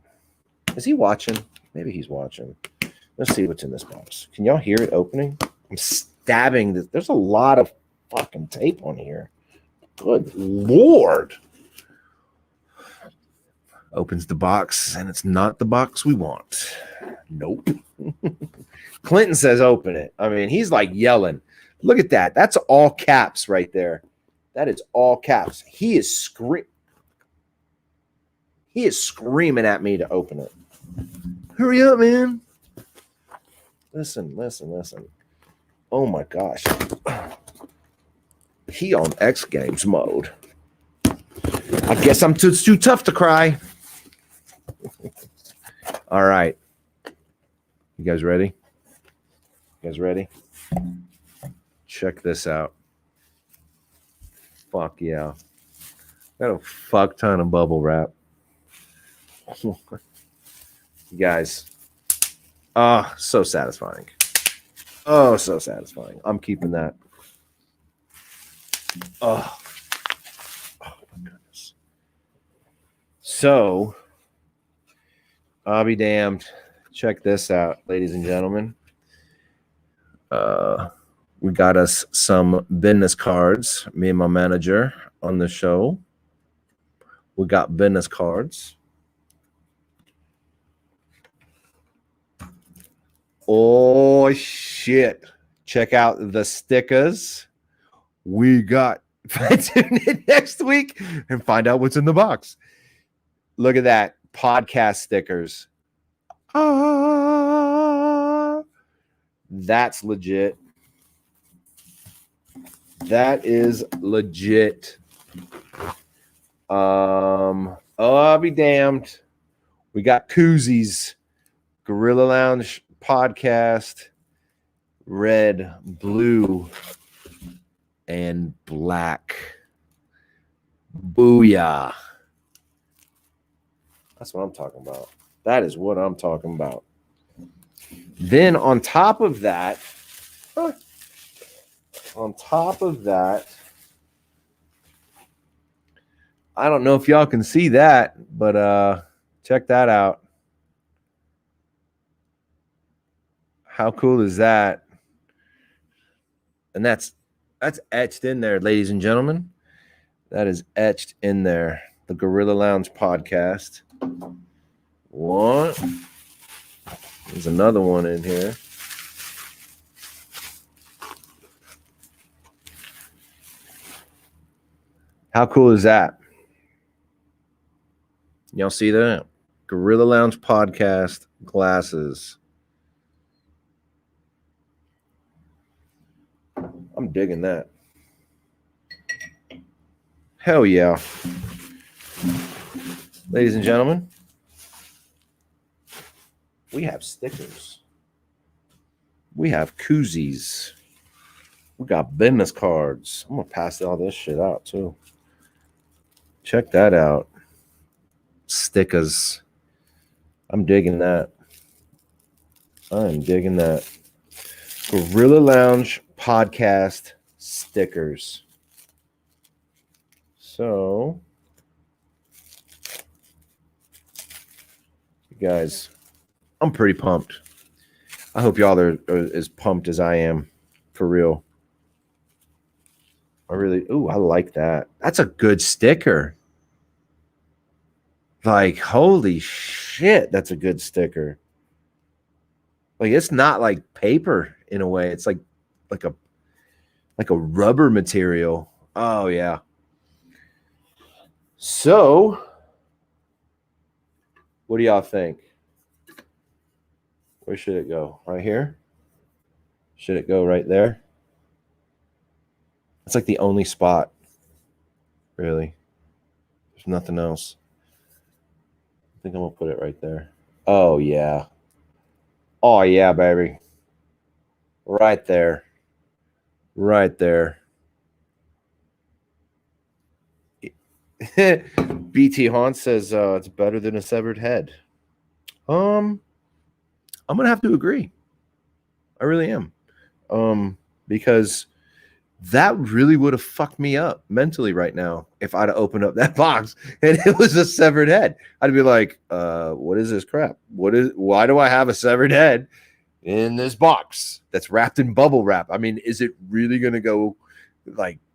Is he watching? Maybe he's watching. Let's see what's in this box. Can y'all hear it opening? I'm stabbing this. There's a lot of fucking tape on here. Good Lord. Opens the box, and it's not the box we want. Nope. Clinton says open it. I mean, he's like yelling. Look at that. That's all caps right there. That is all caps. He is screaming at me to open it. Hurry up, man. Listen. Oh my gosh. He on X Games mode. I guess I'm too tough to cry. All right. You guys ready? Check this out. Fuck yeah. Got a fuck ton of bubble wrap. You guys. So satisfying. Oh, so satisfying. I'm keeping that. Oh my goodness. So, I'll be damned. Check this out, ladies and gentlemen. We got us some business cards. Me and my manager on the show. We got business cards. Oh shit. Check out the stickers we got. Tune in next week and find out what's in the box. Look at that. Podcast stickers. That's legit. That is legit. Oh, I'll be damned. We got koozies. Gorilla Lounge podcast. Red, blue, and black. Booyah. That's what I'm talking about. That is what I'm talking about. Then on top of that, I don't know if y'all can see that, but check that out. How cool is that? And that's etched in there, ladies and gentlemen. That is etched in there. The Gorilla Lounge podcast. One. There's another one in here. How cool is that? Y'all see that? Gorilla Lounge podcast glasses. I'm digging that. Hell yeah. Ladies and gentlemen, we have stickers. We have koozies. We got business cards. I'm going to pass all this shit out too. Check that out. Stickers. I'm digging that. I'm digging that. Gorilla Lounge podcast stickers. So, you guys, I'm pretty pumped. I hope y'all are as pumped as I am, for real. I like that. That's a good sticker. Like, holy shit, that's a good sticker. Like, it's not like paper in a way. It's like a rubber material. Oh yeah. So, what do y'all think? Where should it go? Right here? Should it go right there? It's like the only spot, really. There's nothing else. I think I'm going to put it right there. Oh, yeah. Oh, yeah, baby. Right there. Right there. BT Haunt says it's better than a severed head. I'm going to have to agree. I really am. Because that really would have fucked me up mentally right now if I'd have opened up that box and it was a severed head. I'd be like, what is this crap? Why do I have a severed head in this box that's wrapped in bubble wrap? I mean, is it really going to go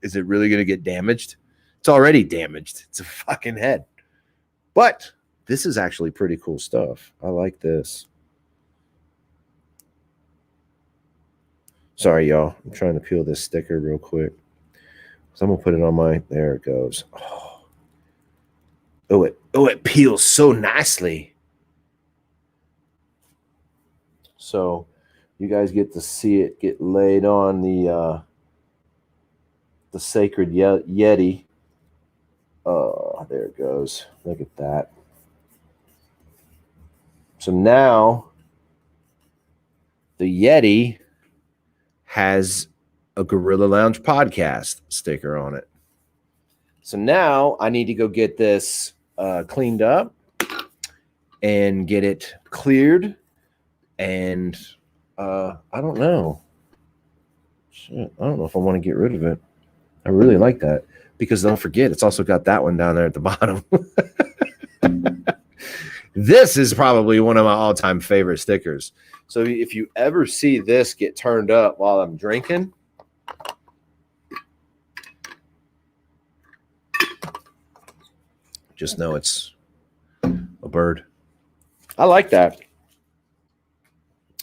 is it really going to get damaged? It's already damaged. It's a fucking head. But this is actually pretty cool stuff. I like this. Sorry, y'all. I'm trying to peel this sticker real quick. So I'm going to put it on my... There it goes. Oh, it peels so nicely. So you guys get to see it get laid on the sacred Yeti. Oh, there it goes. Look at that. So now the Yeti has a Gorilla Lounge podcast sticker on it. So now I need to go get this cleaned up and get it cleared. And I don't know. Shit, I don't know if I want to get rid of it. I really like that because don't forget, it's also got that one down there at the bottom. This is probably one of my all-time favorite stickers. So if you ever see this get turned up while I'm drinking, just know it's a bird. I like that.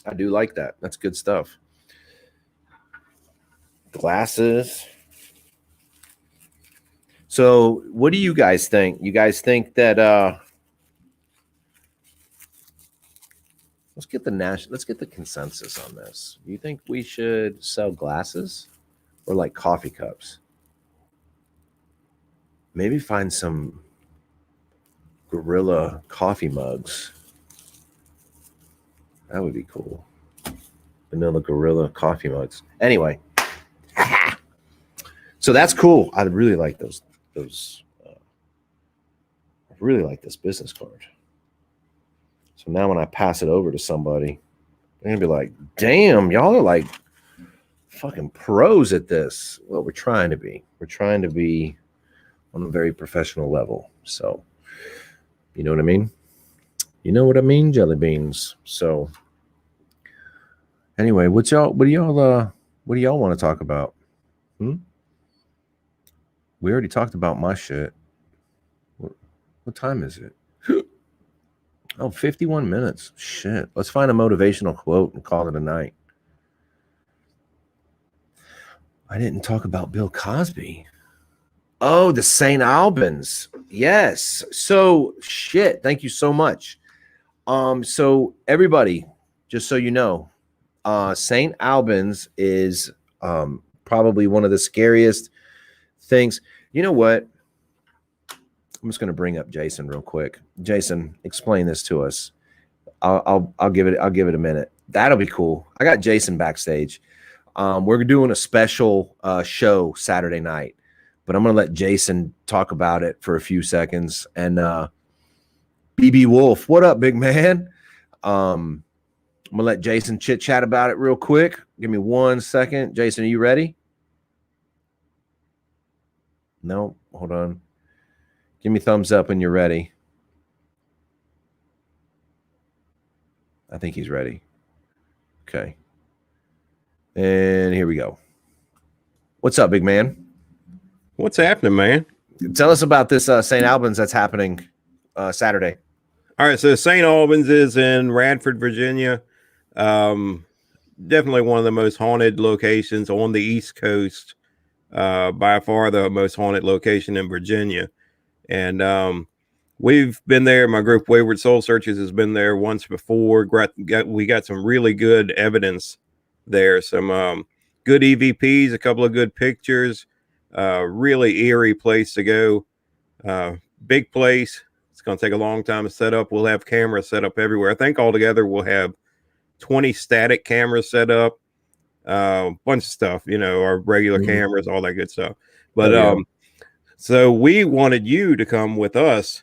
I do like that. That's good stuff. Glasses. So what do you guys think? You guys think that let's get the consensus on this. Do you think we should sell glasses or like coffee cups? Maybe find some Gorilla coffee mugs. That would be cool. Vanilla Gorilla coffee mugs. Anyway, so that's cool. I really like those. I really like this business card. So now when I pass it over to somebody, they're gonna be like, "Damn, y'all are like fucking pros at this." Well, we're trying to be. We're trying to be on a very professional level. So, you know what I mean? You know what I mean, jelly beans. So, anyway, what do y'all want to talk about? We already talked about my shit. What time is it? Oh, 51 minutes. Shit. Let's find a motivational quote and call it a night. I didn't talk about Bill Cosby. Oh, the St. Albans. Yes. So shit. Thank you so much. So everybody, just so you know, St. Albans is probably one of the scariest things. You know what? I'm just going to bring up Jason real quick. Jason, explain this to us. I'll give it a minute. That'll be cool. I got Jason backstage. We're doing a special show Saturday night, but I'm going to let Jason talk about it for a few seconds. And BB Wolf, what up, big man? I'm going to let Jason chit chat about it real quick. Give me 1 second. Jason, are you ready? No, hold on. Give me thumbs up when you're ready. I think he's ready. Okay. And here we go. What's up, big man?
What's happening, man?
Tell us about this St. Albans that's happening Saturday.
All right, so St. Albans is in Radford, Virginia. Definitely one of the most haunted locations on the East Coast. By far the most haunted location in Virginia. And we've been there. My group, Wayward Soul Searchers, has been there once before. We got some really good evidence there. Some good EVPs, a couple of good pictures. Really eerie place to go. Big place. It's going to take a long time to set up. We'll have cameras set up everywhere. I think altogether we'll have 20 static cameras set up. Bunch of stuff, our regular cameras, all that good stuff. But so we wanted you to come with us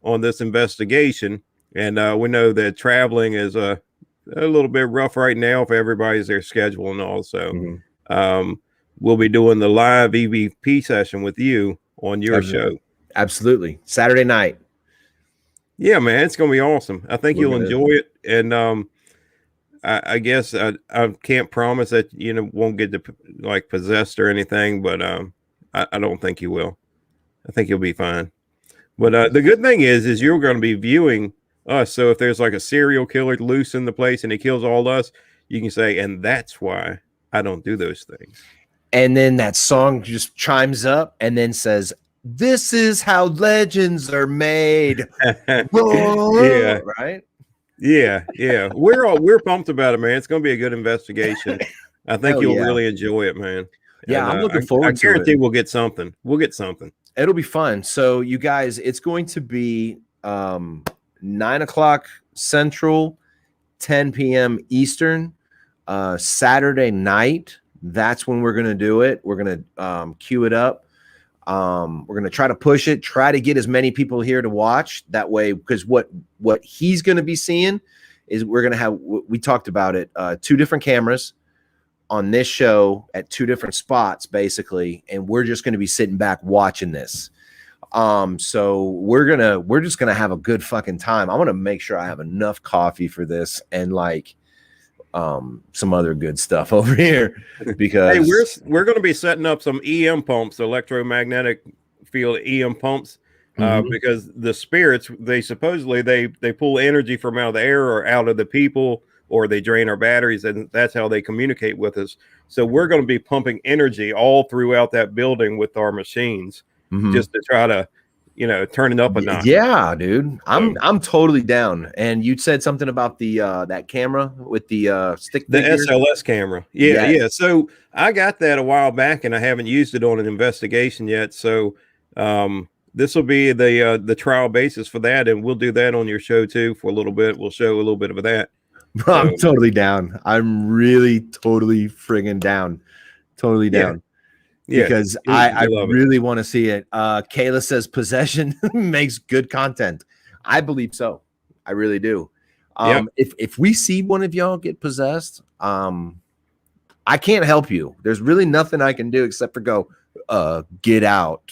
on this investigation, and we know that traveling is a little bit rough right now for everybody's their schedule and all. So we'll be doing the live EVP session with you on your show.
Absolutely. Saturday night.
Yeah, man, it's gonna be awesome. I think you'll enjoy it. And I guess I can't promise that won't get like possessed or anything, but I don't think you will. I think you'll be fine. But the good thing is you're going to be viewing us. So if there's like a serial killer loose in the place and he kills all us, you can say, and that's why I don't do those things.
And then that song just chimes up and then says, "This is how legends are made."
Yeah.
Right.
Yeah. We're pumped about it, man. It's going to be a good investigation. I think you'll really enjoy it, man.
Yeah, and, I'm looking forward to it.
I guarantee we'll get something.
It'll be fun. So you guys, it's going to be 9:00 Central, 10 p.m. Eastern, Saturday night. That's when we're going to do it. We're going to queue it up. We're going to try to push it, try to get as many people here to watch that way. Because what he's going to be seeing is we're going to have, we talked about it, 2 different cameras on this show at 2 different spots, basically. And we're just going to be sitting back watching this. So we're just going to have a good fucking time. I want to make sure I have enough coffee for this and like, some other good stuff over here because
hey, we're going to be setting up some EM pumps, electromagnetic field EM pumps, because the spirits, they supposedly they pull energy from out of the air or out of the people, or they drain our batteries, and that's how they communicate with us. So we're going to be pumping energy all throughout that building with our machines, just to try to turn it up a notch.
Yeah, dude. I'm totally down. And you said something about the that camera with the stick
The
figure.
SLS camera. Yeah,
Yes.
yeah. So I got that a while back and I haven't used it on an investigation yet. So this will be the trial basis for that, and we'll do that on your show too for a little bit. We'll show a little bit of that.
Bro, I'm totally down. I'm really totally friggin' down. Totally down.
Yeah,
Because I really want to see it. Kayla says possession makes good content. I believe so. I really do. If we see one of y'all get possessed, I can't help you. There's really nothing I can do except for go, get out.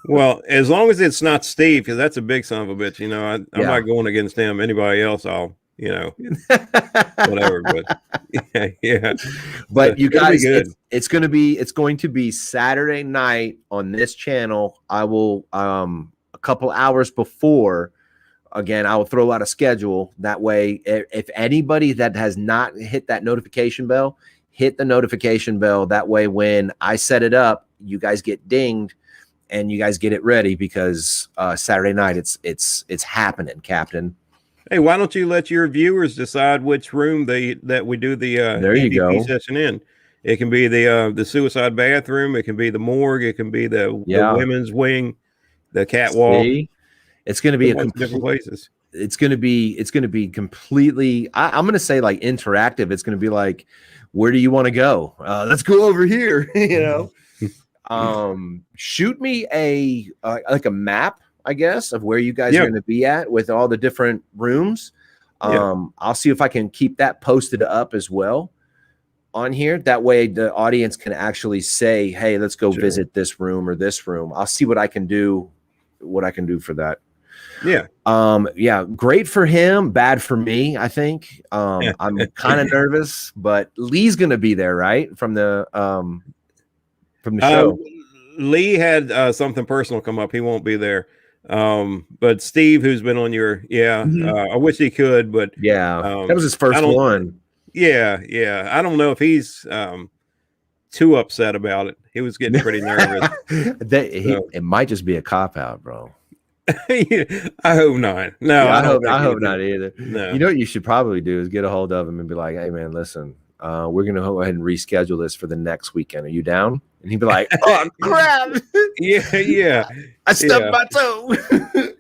Well, as long as it's not Steve, because that's a big son of a bitch. I'm not going against him. Anybody else, I'll whatever. But yeah.
But you guys, it's going to be Saturday night on this channel. I will a couple hours before. Again, I will throw out a schedule. That way, if anybody that has not hit that notification bell, hit the notification bell. That way, when I set it up, you guys get dinged and you guys get it ready, because Saturday night it's happening, Captain.
Hey, why don't you let your viewers decide which room that we do the
there you go
session in? It can be the suicide bathroom. It can be the morgue. It can be the women's wing, the catwalk.
See? It's going to be
different places.
It's going to be completely. I'm going to say like interactive. It's going to be like, where do you want to go? Let's go over here. Shoot me a map, I guess, of where you guys are going to be at with all the different rooms. I'll see if I can keep that posted up as well on here. That way the audience can actually say, hey, let's go visit this room or this room. I'll see what I can do for that. Great for him, bad for me, I think. I'm kind of nervous, but Lee's going to be there, right? From the show.
Lee had something personal come up. He won't be there. But Steve, who's been on your I wish he could, but
that was his first one.
I don't know if he's too upset about it. He was getting pretty nervous.
It might just be a cop out, bro.
I hope not. No,
I hope not either.
No.
You know what you should probably do is get a hold of him and be like, hey man, listen, we're gonna go ahead and reschedule this for the next weekend. Are you down? And he'd be like, oh crap.
Yeah.
I stubbed my toe.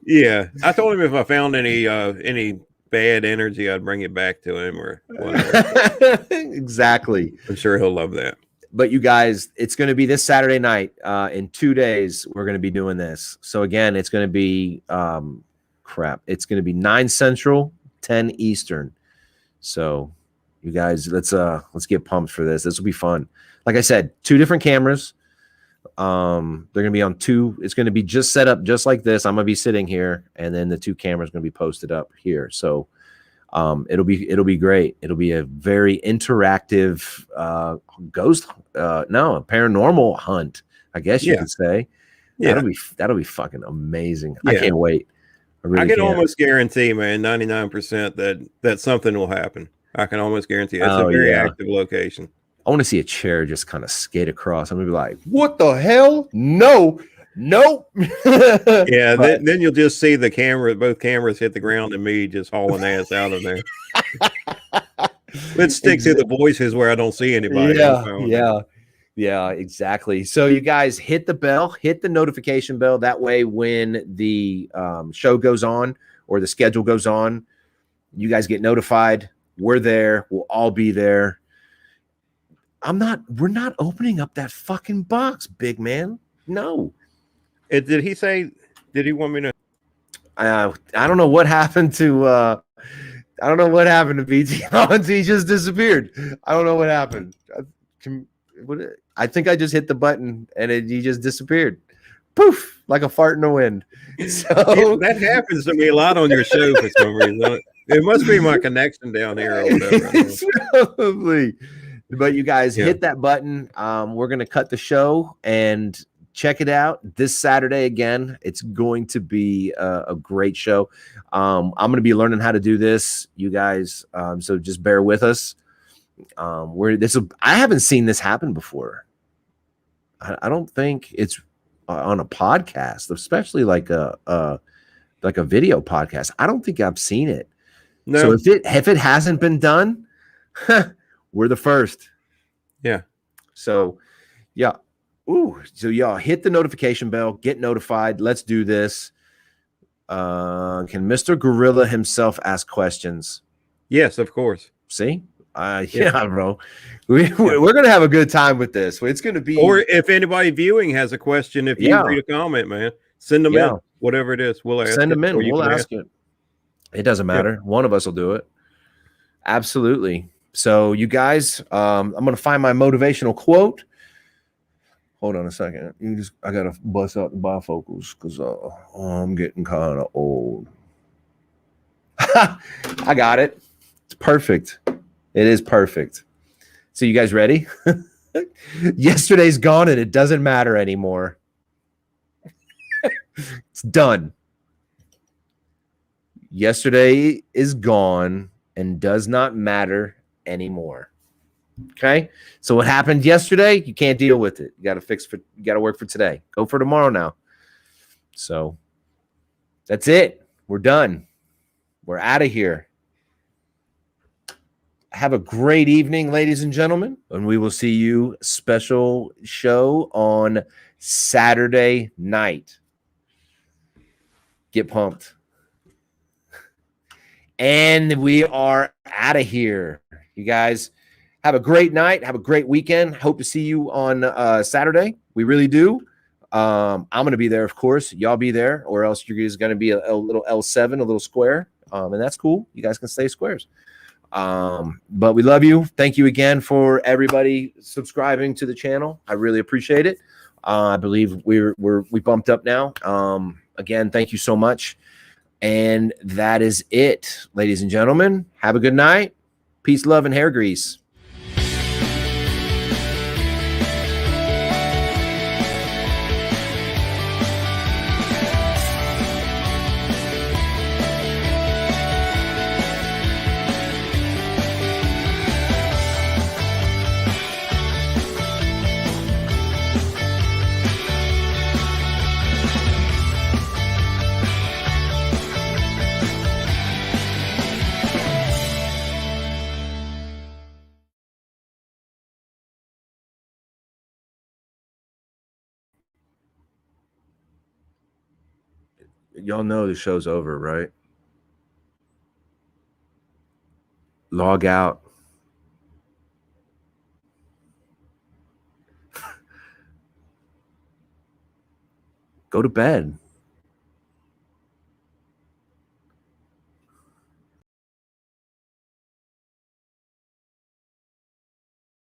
Yeah. I told him if I found any bad energy, I'd bring it back to him or whatever.
Exactly.
I'm sure he'll love that.
But you guys, it's going to be this Saturday night. In 2 days, we're going to be doing this. So again, it's going to be It's going to be 9 Central, 10 Eastern. So you guys, let's get pumped for this. This will be fun. Like I said, 2 different cameras. They're going to be on 2. It's going to be just set up just like this. I'm going to be sitting here, and then the 2 cameras going to be posted up here. So it'll be great. It'll be a very interactive paranormal hunt, I guess you could say. That'll be fucking amazing. I can't wait.
I can almost guarantee, man, 99% that something will happen. I can almost guarantee it's a very active location.
I want to see a chair just kind of skate across. I'm gonna be like, what the hell? No. Nope.
Then you'll just see both cameras hit the ground and me just hauling ass out of there. Let's stick to the voices where I don't see anybody.
Yeah, exactly. So you guys hit the bell, hit the notification bell. That way, when the show goes on or the schedule goes on, you guys get notified. We're there. We'll all be there. We're not opening up that fucking box, big man. No.
Did he want me to?
I don't know what happened to BT. He just disappeared. I don't know what happened. I think I just hit the button and he just disappeared. Poof, like a fart in the wind. So
that happens to me a lot on your show for some reason. It must be my connection down here or whatever.
Probably. But you guys hit that button. We're gonna cut the show and check it out this Saturday again. It's going to be a great show. I'm going to be learning how to do this, you guys. So just bear with us. I haven't seen this happen before. I don't think it's on a podcast, especially like a video podcast. I don't think I've seen it.
No.
So if it hasn't been done, we're the first.
Yeah.
So yeah. Ooh. So y'all hit the notification bell, get notified. Let's do this. Can Mr. Gorilla himself ask questions?
Yes, of course.
See? Yeah, bro. We're gonna have a good time with this. It's gonna be,
or if anybody viewing has a question, if you read a comment, man, send them in. Whatever it is, we'll ask
send them in. We'll ask
it.
It doesn't matter. One of us will do it. Absolutely. So you guys, I'm gonna find my motivational quote. Hold on a second. I gotta bust out the bifocals because I'm getting kind of old. I got it. It's perfect. It is perfect. So you guys ready? Yesterday's gone and it doesn't matter anymore. It's done. Yesterday is gone and does not matter anymore. Okay. So what happened yesterday, you can't deal with it. You got to work for today. Go for tomorrow now. So that's it. We're done. We're out of here. Have a great evening, ladies and gentlemen. And we will see you special show on Saturday night. Get pumped. And we are out of here. You guys have a great night. Have a great weekend. Hope to see you on Saturday. We really do. I'm going to be there, of course. Y'all be there, or else you're just going to be a little L7, a little square. And that's cool. You guys can stay squares. But we love you. Thank you again for everybody subscribing to the channel. I really appreciate it. I believe we bumped up now. Again, thank you so much. And that is it, ladies and gentlemen. Have a good night. Peace, love, and hair grease. Y'all know the show's over, right? Log out. Go to bed.